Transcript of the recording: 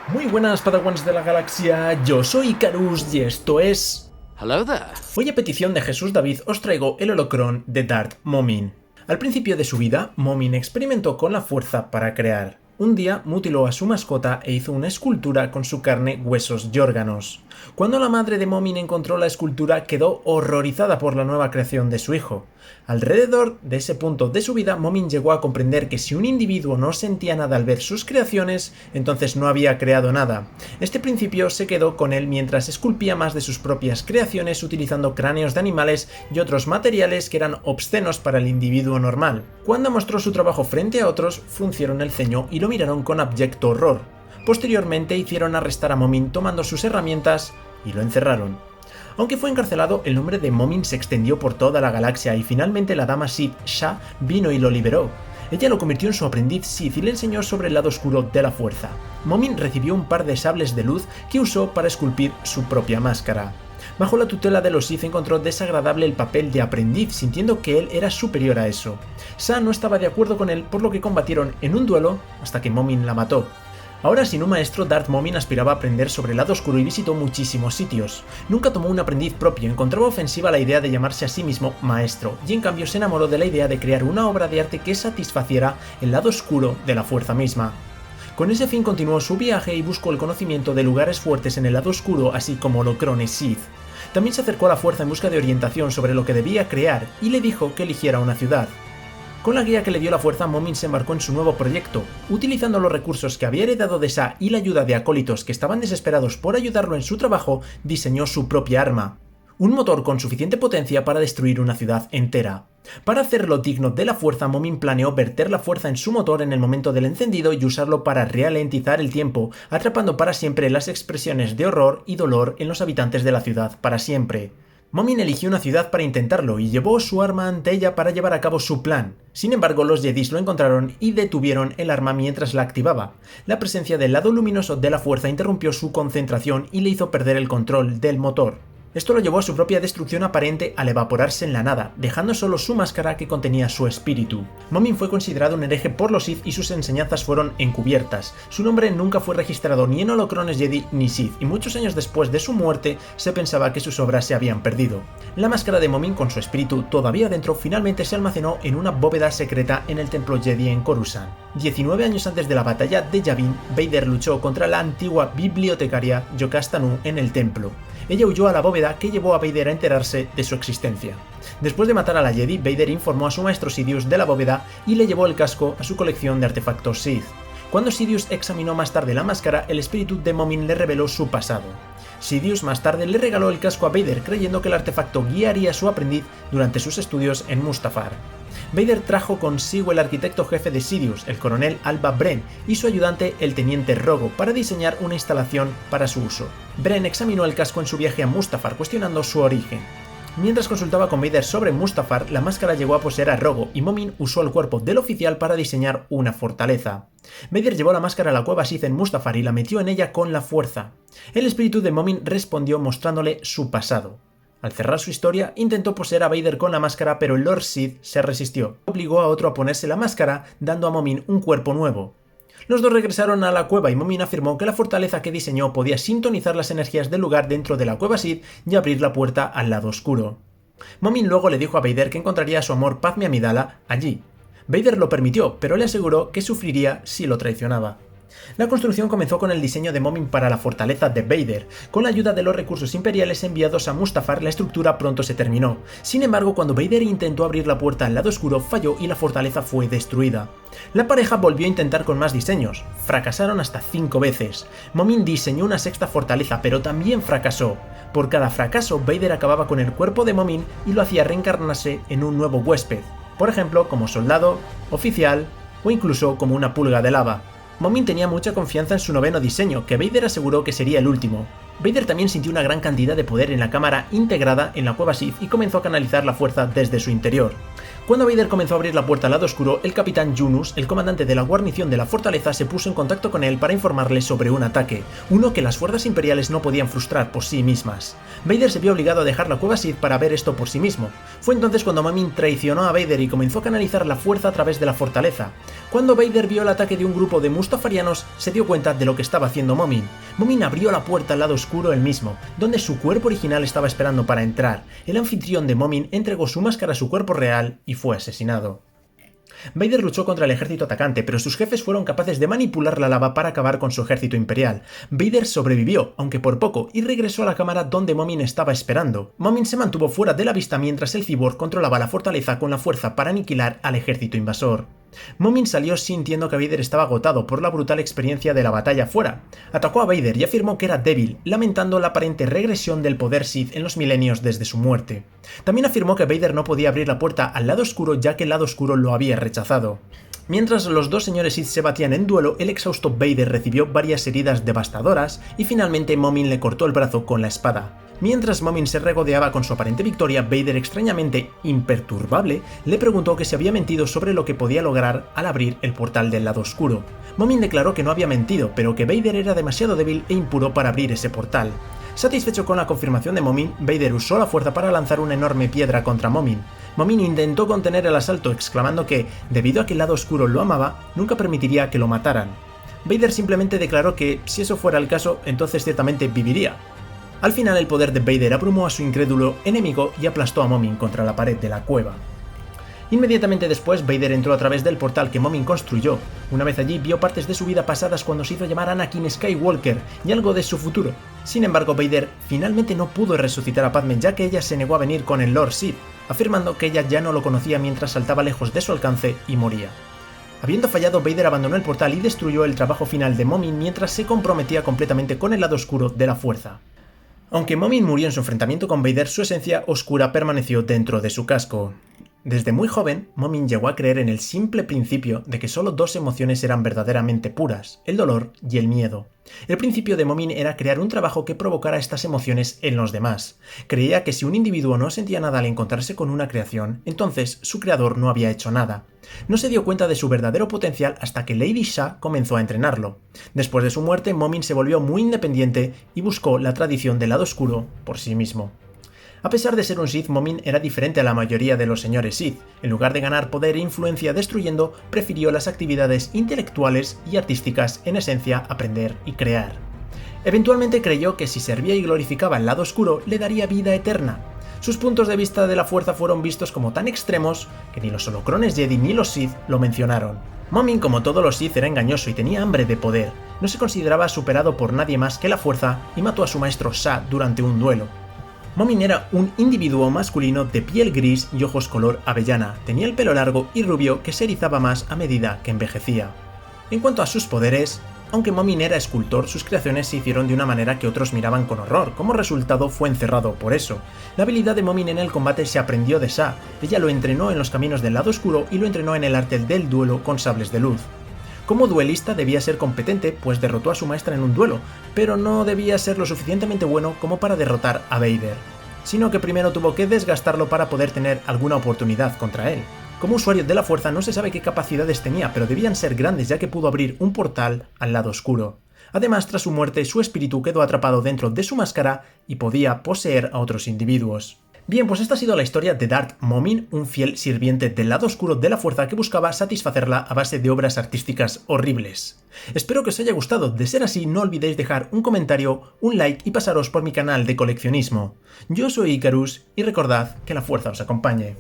Muy buenas Padawans de la galaxia, yo soy Icarus y esto es... Hello there. Hoy a petición de Jesús David os traigo el holocrón de Darth Momin. Al principio de su vida, Momin experimentó con la fuerza para crear. Un día mutiló a su mascota e hizo una escultura con su carne, huesos y órganos. Cuando la madre de Momin encontró la escultura, quedó horrorizada por la nueva creación de su hijo. Alrededor de ese punto de su vida, Momin llegó a comprender que si un individuo no sentía nada al ver sus creaciones, entonces no había creado nada. Este principio se quedó con él mientras esculpía más de sus propias creaciones utilizando cráneos de animales y otros materiales que eran obscenos para el individuo normal. Cuando mostró su trabajo frente a otros, fruncieron el ceño y lo miraron con abyecto horror. Posteriormente hicieron arrestar a Momin tomando sus herramientas y lo encerraron. Aunque fue encarcelado, el nombre de Momin se extendió por toda la galaxia y finalmente la dama Sith Shah vino y lo liberó. Ella lo convirtió en su aprendiz Sith y le enseñó sobre el lado oscuro de la fuerza. Momin recibió un par de sables de luz que usó para esculpir su propia máscara. Bajo la tutela de los Sith encontró desagradable el papel de aprendiz, sintiendo que él era superior a eso. Shah no estaba de acuerdo con él, por lo que combatieron en un duelo hasta que Momin la mató. Ahora sin un maestro, Darth Momin aspiraba a aprender sobre el lado oscuro y visitó muchísimos sitios. Nunca tomó un aprendiz propio, encontraba ofensiva la idea de llamarse a sí mismo maestro, y en cambio se enamoró de la idea de crear una obra de arte que satisfaciera el lado oscuro de la fuerza misma. Con ese fin continuó su viaje y buscó el conocimiento de lugares fuertes en el lado oscuro, así como holocrones Sith. También se acercó a la fuerza en busca de orientación sobre lo que debía crear, y le dijo que eligiera una ciudad. Con la guía que le dio la fuerza, Momin se embarcó en su nuevo proyecto. Utilizando los recursos que había heredado de Shah y la ayuda de acólitos que estaban desesperados por ayudarlo en su trabajo, diseñó su propia arma. Un motor con suficiente potencia para destruir una ciudad entera. Para hacerlo digno de la fuerza, Momin planeó verter la fuerza en su motor en el momento del encendido y usarlo para ralentizar el tiempo, atrapando para siempre las expresiones de horror y dolor en los habitantes de la ciudad para siempre. Momin eligió una ciudad para intentarlo y llevó su arma ante ella para llevar a cabo su plan. Sin embargo, los Jedis lo encontraron y detuvieron el arma mientras la activaba. La presencia del lado luminoso de la fuerza interrumpió su concentración y le hizo perder el control del motor. Esto lo llevó a su propia destrucción aparente al evaporarse en la nada, dejando solo su máscara que contenía su espíritu. Momin fue considerado un hereje por los Sith y sus enseñanzas fueron encubiertas. Su nombre nunca fue registrado ni en holocrones Jedi ni Sith, y muchos años después de su muerte se pensaba que sus obras se habían perdido. La máscara de Momin con su espíritu todavía dentro finalmente se almacenó en una bóveda secreta en el templo Jedi en Coruscant. 19 años antes de la batalla de Yavin, Vader luchó contra la antigua bibliotecaria Jocasta Nu en el templo. Ella huyó a la bóveda que llevó a Vader a enterarse de su existencia. Después de matar a la Jedi, Vader informó a su maestro Sidious de la bóveda y le llevó el casco a su colección de artefactos Sith. Cuando Sidious examinó más tarde la máscara, el espíritu de Momin le reveló su pasado. Sidious más tarde le regaló el casco a Vader creyendo que el artefacto guiaría a su aprendiz durante sus estudios en Mustafar. Vader trajo consigo el arquitecto jefe de Sidious, el coronel Alba Bren, y su ayudante, el teniente Rogo, para diseñar una instalación para su uso. Bren examinó el casco en su viaje a Mustafar, cuestionando su origen. Mientras consultaba con Vader sobre Mustafar, la máscara llegó a poseer a Rogo y Momin usó el cuerpo del oficial para diseñar una fortaleza. Vader llevó la máscara a la cueva Sith en Mustafar y la metió en ella con la fuerza. El espíritu de Momin respondió mostrándole su pasado. Al cerrar su historia, intentó poseer a Vader con la máscara, pero el Lord Sith se resistió. Obligó a otro a ponerse la máscara, dando a Momin un cuerpo nuevo. Los dos regresaron a la cueva y Momin afirmó que la fortaleza que diseñó podía sintonizar las energías del lugar dentro de la cueva Sith y abrir la puerta al lado oscuro. Momin luego le dijo a Vader que encontraría a su amor Padme Amidala allí. Vader lo permitió, pero le aseguró que sufriría si lo traicionaba. La construcción comenzó con el diseño de Momin para la fortaleza de Vader. Con la ayuda de los recursos imperiales enviados a Mustafar, la estructura pronto se terminó. Sin embargo, cuando Vader intentó abrir la puerta al lado oscuro, falló y la fortaleza fue destruida. La pareja volvió a intentar con más diseños. Fracasaron hasta 5 veces. Momin diseñó una sexta fortaleza, pero también fracasó. Por cada fracaso, Vader acababa con el cuerpo de Momin y lo hacía reencarnarse en un nuevo huésped. Por ejemplo, como soldado, oficial o incluso como una pulga de lava. Momin tenía mucha confianza en su noveno diseño, que Vader aseguró que sería el último. Vader también sintió una gran cantidad de poder en la cámara integrada en la cueva Sith y comenzó a canalizar la fuerza desde su interior. Cuando Vader comenzó a abrir la puerta al lado oscuro, el capitán Yunus, el comandante de la guarnición de la fortaleza, se puso en contacto con él para informarle sobre un ataque, uno que las fuerzas imperiales no podían frustrar por sí mismas. Vader se vio obligado a dejar la cueva Sith para ver esto por sí mismo. Fue entonces cuando Momin traicionó a Vader y comenzó a canalizar la fuerza a través de la fortaleza. Cuando Vader vio el ataque de un grupo de mustafarianos, se dio cuenta de lo que estaba haciendo Momin. Momin abrió la puerta al lado oscuro él mismo, donde su cuerpo original estaba esperando para entrar. El anfitrión de Momin entregó su máscara a su cuerpo real y fue asesinado. Vader luchó contra el ejército atacante, pero sus jefes fueron capaces de manipular la lava para acabar con su ejército imperial. Vader sobrevivió, aunque por poco, y regresó a la cámara donde Momin estaba esperando. Momin se mantuvo fuera de la vista mientras el cyborg controlaba la fortaleza con la fuerza para aniquilar al ejército invasor. Momin salió sintiendo que Vader estaba agotado por la brutal experiencia de la batalla fuera. Atacó a Vader y afirmó que era débil, lamentando la aparente regresión del poder Sith en los milenios desde su muerte. También afirmó que Vader no podía abrir la puerta al lado oscuro ya que el lado oscuro lo había rechazado. Mientras los dos señores Sith se batían en duelo, el exhausto Vader recibió varias heridas devastadoras y finalmente Momin le cortó el brazo con la espada. Mientras Momin se regodeaba con su aparente victoria, Vader, extrañamente imperturbable, le preguntó que se había mentido sobre lo que podía lograr al abrir el portal del lado oscuro. Momin declaró que no había mentido, pero que Vader era demasiado débil e impuro para abrir ese portal. Satisfecho con la confirmación de Momin, Vader usó la fuerza para lanzar una enorme piedra contra Momin. Momin intentó contener el asalto, exclamando que, debido a que el lado oscuro lo amaba, nunca permitiría que lo mataran. Vader simplemente declaró que, si eso fuera el caso, entonces ciertamente viviría. Al final, el poder de Vader abrumó a su incrédulo enemigo y aplastó a Momin contra la pared de la cueva. Inmediatamente después, Vader entró a través del portal que Momin construyó. Una vez allí, vio partes de su vida pasadas cuando se hizo llamar Anakin Skywalker y algo de su futuro. Sin embargo, Vader finalmente no pudo resucitar a Padme ya que ella se negó a venir con el Lord Sith, afirmando que ella ya no lo conocía mientras saltaba lejos de su alcance y moría. Habiendo fallado, Vader abandonó el portal y destruyó el trabajo final de Momin mientras se comprometía completamente con el lado oscuro de la fuerza. Aunque Momin murió en su enfrentamiento con Vader, su esencia oscura permaneció dentro de su casco. Desde muy joven, Momin llegó a creer en el simple principio de que solo dos emociones eran verdaderamente puras, el dolor y el miedo. El principio de Momin era crear un trabajo que provocara estas emociones en los demás. Creía que si un individuo no sentía nada al encontrarse con una creación, entonces su creador no había hecho nada. No se dio cuenta de su verdadero potencial hasta que Lady Shah comenzó a entrenarlo. Después de su muerte, Momin se volvió muy independiente y buscó la tradición del lado oscuro por sí mismo. A pesar de ser un Sith, Momin era diferente a la mayoría de los señores Sith. En lugar de ganar poder e influencia destruyendo, prefirió las actividades intelectuales y artísticas, en esencia, aprender y crear. Eventualmente creyó que si servía y glorificaba el lado oscuro, le daría vida eterna. Sus puntos de vista de la fuerza fueron vistos como tan extremos que ni los holocrones Jedi ni los Sith lo mencionaron. Momin, como todos los Sith, era engañoso y tenía hambre de poder. No se consideraba superado por nadie más que la fuerza y mató a su maestro Shah durante un duelo. Momin era un individuo masculino de piel gris y ojos color avellana. Tenía el pelo largo y rubio que se erizaba más a medida que envejecía. En cuanto a sus poderes, aunque Momin era escultor, sus creaciones se hicieron de una manera que otros miraban con horror. Como resultado, fue encerrado por eso. La habilidad de Momin en el combate se aprendió de Shah. Ella lo entrenó en los caminos del lado oscuro y lo entrenó en el arte del duelo con sables de luz. Como duelista debía ser competente, pues derrotó a su maestra en un duelo, pero no debía ser lo suficientemente bueno como para derrotar a Vader, sino que primero tuvo que desgastarlo para poder tener alguna oportunidad contra él. Como usuario de la fuerza no se sabe qué capacidades tenía, pero debían ser grandes ya que pudo abrir un portal al lado oscuro. Además, tras su muerte, su espíritu quedó atrapado dentro de su máscara y podía poseer a otros individuos. Bien, pues esta ha sido la historia de Darth Momin, un fiel sirviente del lado oscuro de la fuerza que buscaba satisfacerla a base de obras artísticas horribles. Espero que os haya gustado. De ser así, no olvidéis dejar un comentario, un like y pasaros por mi canal de coleccionismo. Yo soy Icarus y recordad que la fuerza os acompañe.